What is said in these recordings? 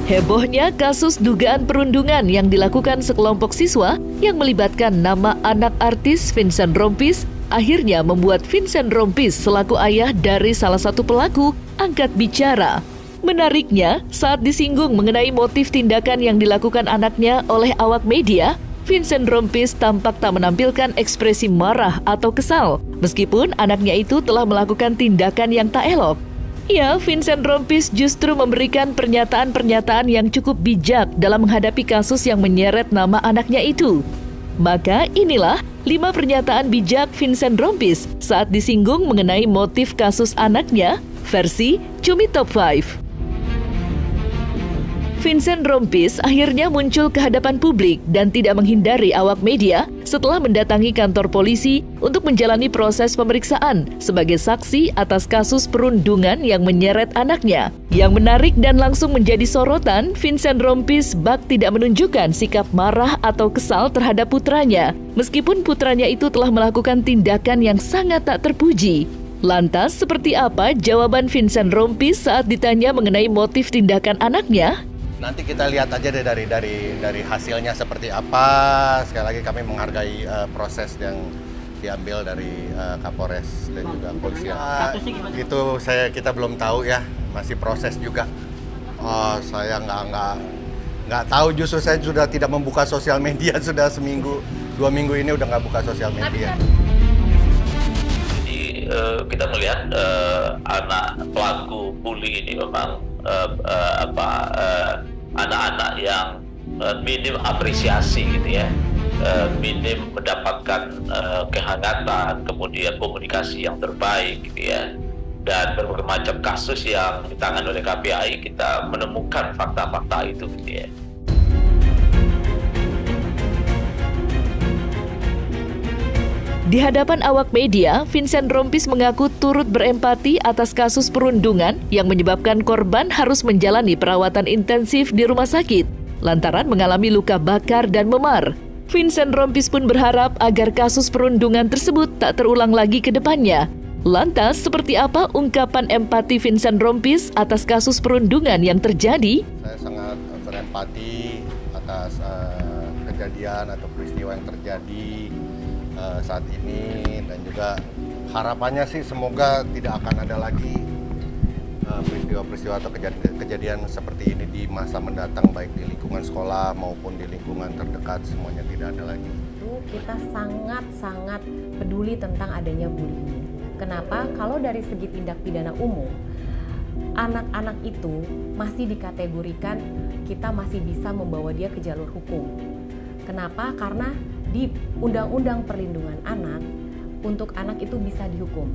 Hebohnya kasus dugaan perundungan yang dilakukan sekelompok siswa yang melibatkan nama anak artis Vincent Rompis akhirnya membuat Vincent Rompis selaku ayah dari salah satu pelaku angkat bicara. Menariknya, saat disinggung mengenai motif tindakan yang dilakukan anaknya oleh awak media, Vincent Rompis tampak tak menampilkan ekspresi marah atau kesal, meskipun anaknya itu telah melakukan tindakan yang tak elok. Ya, Vincent Rompis justru memberikan pernyataan-pernyataan yang cukup bijak dalam menghadapi kasus yang menyeret nama anaknya itu. Maka inilah 5 pernyataan bijak Vincent Rompis saat disinggung mengenai motif kasus anaknya versi Cumi Top 5. Vincent Rompis akhirnya muncul ke hadapan publik dan tidak menghindari awak media setelah mendatangi kantor polisi untuk menjalani proses pemeriksaan sebagai saksi atas kasus perundungan yang menyeret anaknya. Yang menarik dan langsung menjadi sorotan, Vincent Rompis bak tidak menunjukkan sikap marah atau kesal terhadap putranya, meskipun putranya itu telah melakukan tindakan yang sangat tak terpuji. Lantas, seperti apa jawaban Vincent Rompis saat ditanya mengenai motif tindakan anaknya? Nanti kita lihat aja deh dari hasilnya seperti apa. Sekali lagi kami menghargai proses yang diambil dari Kapolres dan juga polisi. Itu kita belum tahu ya, masih proses juga. Saya nggak tahu, justru saya sudah tidak membuka sosial media sudah 1-2 minggu ini udah nggak buka sosial media. Jadi kita melihat anak pelaku bully ini memang anak-anak yang minim apresiasi gitu ya, minim mendapatkan kehangatan, kemudian komunikasi yang terbaik gitu ya, dan berbagai macam kasus yang ditangani oleh KPAI kita menemukan fakta-fakta itu gitu ya. Di hadapan awak media, Vincent Rompis mengaku turut berempati atas kasus perundungan yang menyebabkan korban harus menjalani perawatan intensif di rumah sakit lantaran mengalami luka bakar dan memar. Vincent Rompis pun berharap agar kasus perundungan tersebut tak terulang lagi ke depannya. Lantas, seperti apa ungkapan empati Vincent Rompis atas kasus perundungan yang terjadi? Saya sangat berempati atas kejadian atau peristiwa yang terjadi saat ini, dan juga harapannya sih semoga tidak akan ada lagi peristiwa-peristiwa atau kejadian seperti ini di masa mendatang, baik di lingkungan sekolah maupun di lingkungan terdekat, semuanya tidak ada lagi. Kita sangat-sangat peduli tentang adanya bullying. Kenapa? Kalau dari segi tindak pidana umum, anak-anak itu masih dikategorikan kita masih bisa membawa dia ke jalur hukum. Kenapa? Karena di Undang-Undang Perlindungan Anak, untuk anak itu bisa dihukum.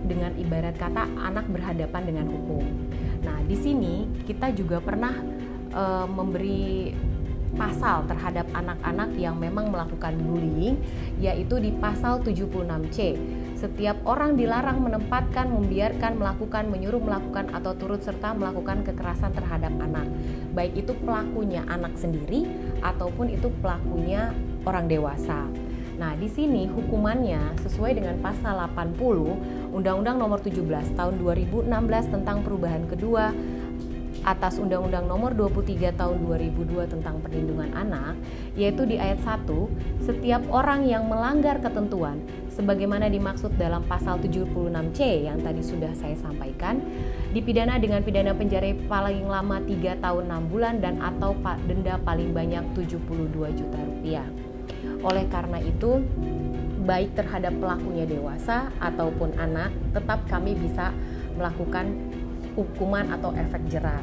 Dengan ibarat kata anak berhadapan dengan hukum. Nah, di sini kita juga pernah memberi pasal terhadap anak-anak yang memang melakukan bullying, yaitu di pasal 76C. Setiap orang dilarang menempatkan, membiarkan, melakukan, menyuruh melakukan, atau turut serta melakukan kekerasan terhadap anak. Baik itu pelakunya anak sendiri, ataupun itu pelakunya orang dewasa. Nah, di sini hukumannya sesuai dengan pasal 80 Undang-Undang Nomor 17 Tahun 2016 tentang perubahan kedua atas Undang-Undang Nomor 23 Tahun 2002 tentang Perlindungan Anak, yaitu di ayat 1, setiap orang yang melanggar ketentuan sebagaimana dimaksud dalam pasal 76C yang tadi sudah saya sampaikan, dipidana dengan pidana penjara paling lama 3 tahun 6 bulan dan atau denda paling banyak 72 juta rupiah. Oleh karena itu, baik terhadap pelakunya dewasa ataupun anak, tetap kami bisa melakukan hukuman atau efek jera.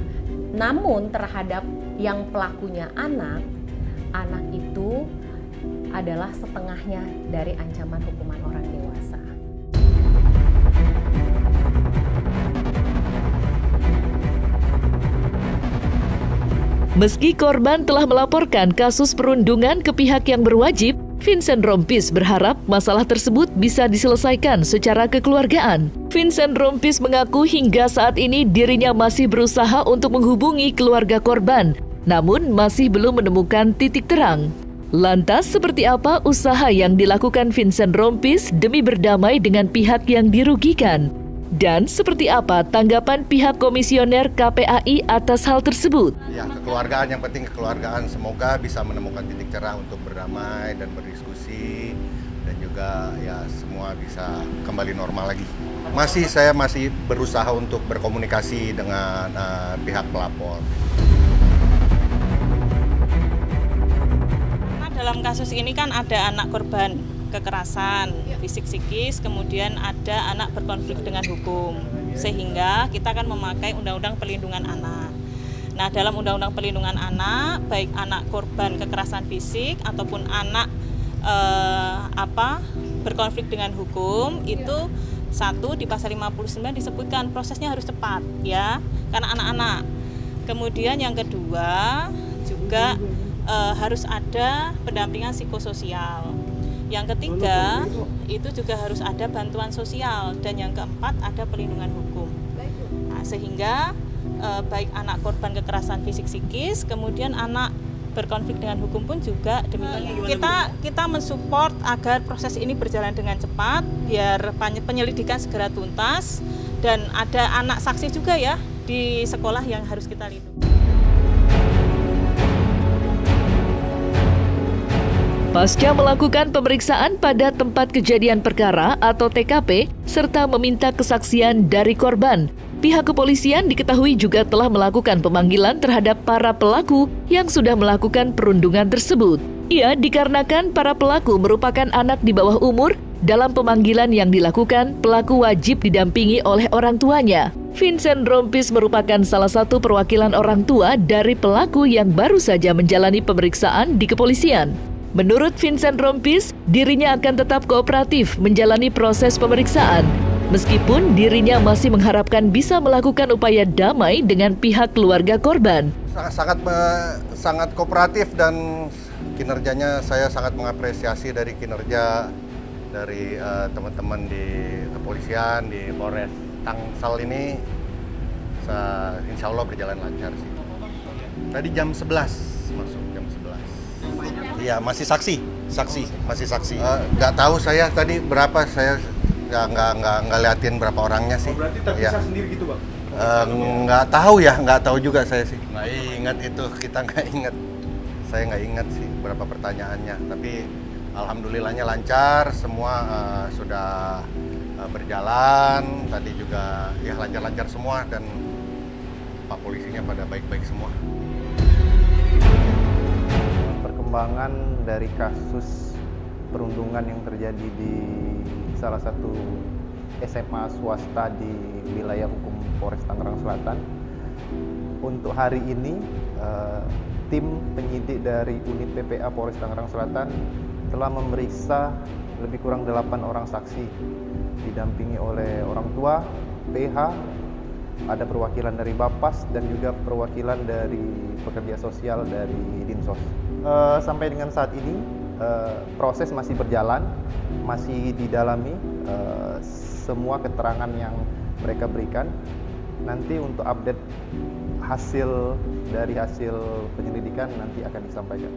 Namun terhadap yang pelakunya anak itu adalah setengahnya dari ancaman hukuman orang dewasa. Meski korban telah melaporkan kasus perundungan ke pihak yang berwajib, Vincent Rompis berharap masalah tersebut bisa diselesaikan secara kekeluargaan. Vincent Rompis mengaku hingga saat ini dirinya masih berusaha untuk menghubungi keluarga korban, namun masih belum menemukan titik terang. Lantas, seperti apa usaha yang dilakukan Vincent Rompis demi berdamai dengan pihak yang dirugikan? Dan seperti apa tanggapan pihak komisioner KPAI atas hal tersebut? Ya, kekeluargaan, yang penting kekeluargaan. Semoga bisa menemukan titik cerah untuk berdamai dan berdiskusi, dan juga ya semua bisa kembali normal lagi. Saya masih berusaha untuk berkomunikasi dengan pihak pelapor. Dalam kasus ini kan ada anak korban kekerasan fisik psikis, kemudian ada anak berkonflik dengan hukum, sehingga kita akan memakai Undang-Undang Perlindungan Anak. Nah, dalam Undang-Undang Perlindungan Anak, baik anak korban kekerasan fisik ataupun anak berkonflik dengan hukum, itu satu di pasal 59 disebutkan prosesnya harus cepat, ya, karena anak-anak. Kemudian yang kedua juga harus ada pendampingan psikososial. Yang ketiga itu juga harus ada bantuan sosial, dan yang keempat ada perlindungan hukum. Nah, sehingga baik anak korban kekerasan fisik psikis, kemudian anak berkonflik dengan hukum pun juga demikian. Kita mensupport agar proses ini berjalan dengan cepat, biar penyelidikan segera tuntas, dan ada anak saksi juga ya di sekolah yang harus kita lindungi. Pasca melakukan pemeriksaan pada tempat kejadian perkara atau TKP, serta meminta kesaksian dari korban, pihak kepolisian diketahui juga telah melakukan pemanggilan terhadap para pelaku yang sudah melakukan perundungan tersebut. Ia dikarenakan para pelaku merupakan anak di bawah umur. Dalam pemanggilan yang dilakukan, pelaku wajib didampingi oleh orang tuanya. Vincent Rompis merupakan salah satu perwakilan orang tua dari pelaku yang baru saja menjalani pemeriksaan di kepolisian. Menurut Vincent Rompis, dirinya akan tetap kooperatif menjalani proses pemeriksaan, meskipun dirinya masih mengharapkan bisa melakukan upaya damai dengan pihak keluarga korban. Sangat kooperatif, dan kinerjanya saya sangat mengapresiasi dari kinerja dari teman-teman di kepolisian, di Polres Tangsel ini. Insya Allah berjalan lancar sih. Tadi jam 11 masuk, jam 11. Iya, masih saksi. Nggak tahu saya tadi berapa, saya nggak liatin berapa orangnya sih. Berarti terpisah sendiri gitu, Bang? Nggak tahu juga saya sih. Nggak ingat itu, kita nggak ingat. Saya nggak ingat sih berapa pertanyaannya. Tapi alhamdulillahnya lancar, semua sudah berjalan. Tadi juga ya lancar-lancar semua, dan Pak polisinya pada baik-baik semua. Perkembangan dari kasus perundungan yang terjadi di salah satu SMA swasta di wilayah hukum Polres Tangerang Selatan. Untuk hari ini, tim penyidik dari unit PPA Polres Tangerang Selatan telah memeriksa lebih kurang 8 orang saksi, didampingi oleh orang tua, PH, ada perwakilan dari Bapas, dan juga perwakilan dari pekerja sosial dari Dinsos. Sampai dengan saat ini proses masih berjalan, masih didalami semua keterangan yang mereka berikan. Nanti untuk update hasil penyelidikan nanti akan disampaikan.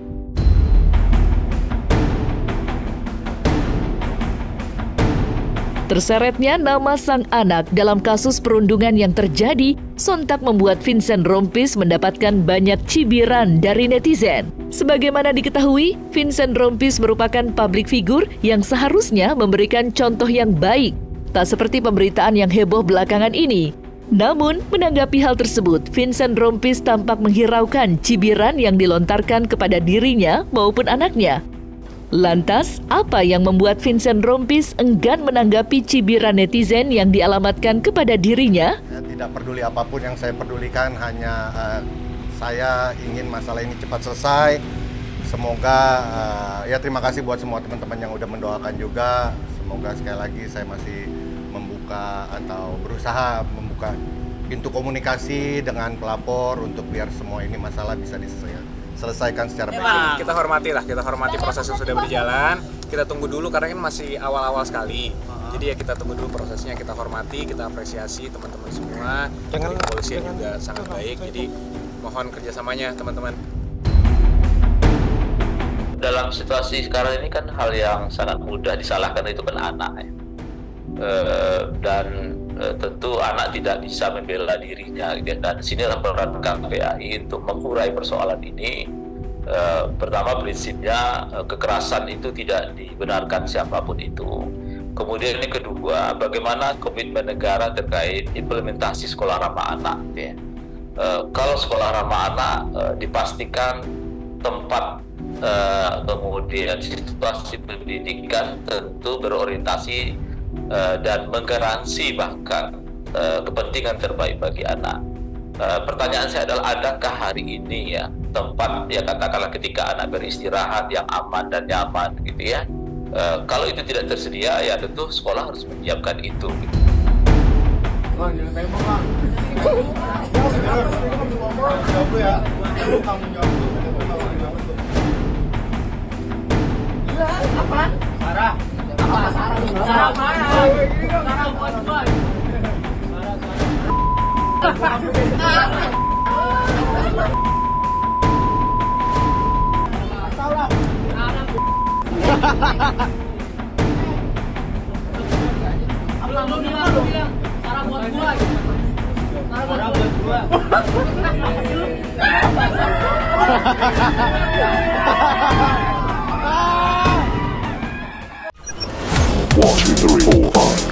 Terseretnya nama sang anak dalam kasus perundungan yang terjadi sontak membuat Vincent Rompis mendapatkan banyak cibiran dari netizen. Sebagaimana diketahui, Vincent Rompis merupakan publik figur yang seharusnya memberikan contoh yang baik, tak seperti pemberitaan yang heboh belakangan ini. Namun, menanggapi hal tersebut, Vincent Rompis tampak menghiraukan cibiran yang dilontarkan kepada dirinya maupun anaknya. Lantas, apa yang membuat Vincent Rompis enggan menanggapi cibiran netizen yang dialamatkan kepada dirinya? Tidak peduli apapun, yang saya pedulikan hanya saya ingin masalah ini cepat selesai. Semoga, ya terima kasih buat semua teman-teman yang udah mendoakan juga. Semoga sekali lagi saya masih membuka atau berusaha membuka pintu komunikasi dengan pelapor untuk biar semua ini masalah bisa diselesaikan secara baik. Kita hormati proses yang sudah berjalan. Kita tunggu dulu karena kan masih awal-awal sekali. Jadi ya kita tunggu dulu prosesnya, kita hormati, kita apresiasi teman-teman semua. Dari kepolisian juga sangat baik. Jadi mohon kerjasamanya teman-teman. Dalam situasi sekarang ini kan hal yang sangat mudah disalahkan itu kan anak ya. Dan tentu anak tidak bisa membela dirinya gitu ya. Dan sinilah peran KPAI untuk mengurai persoalan ini. Pertama, prinsipnya kekerasan itu tidak dibenarkan siapapun itu. Kemudian yang kedua, bagaimana komitmen negara terkait implementasi sekolah ramah anak gitu ya. Kalau sekolah ramah anak dipastikan tempat kemudian situasi pendidikan tentu berorientasi dan menggaransi bahkan kepentingan terbaik bagi anak. Pertanyaan saya adalah, adakah hari ini ya tempat ya katakanlah ketika anak beristirahat yang aman dan nyaman gitu ya? Kalau itu tidak tersedia ya tentu sekolah harus menyiapkan itu. Gitu. One, two, three, four, five.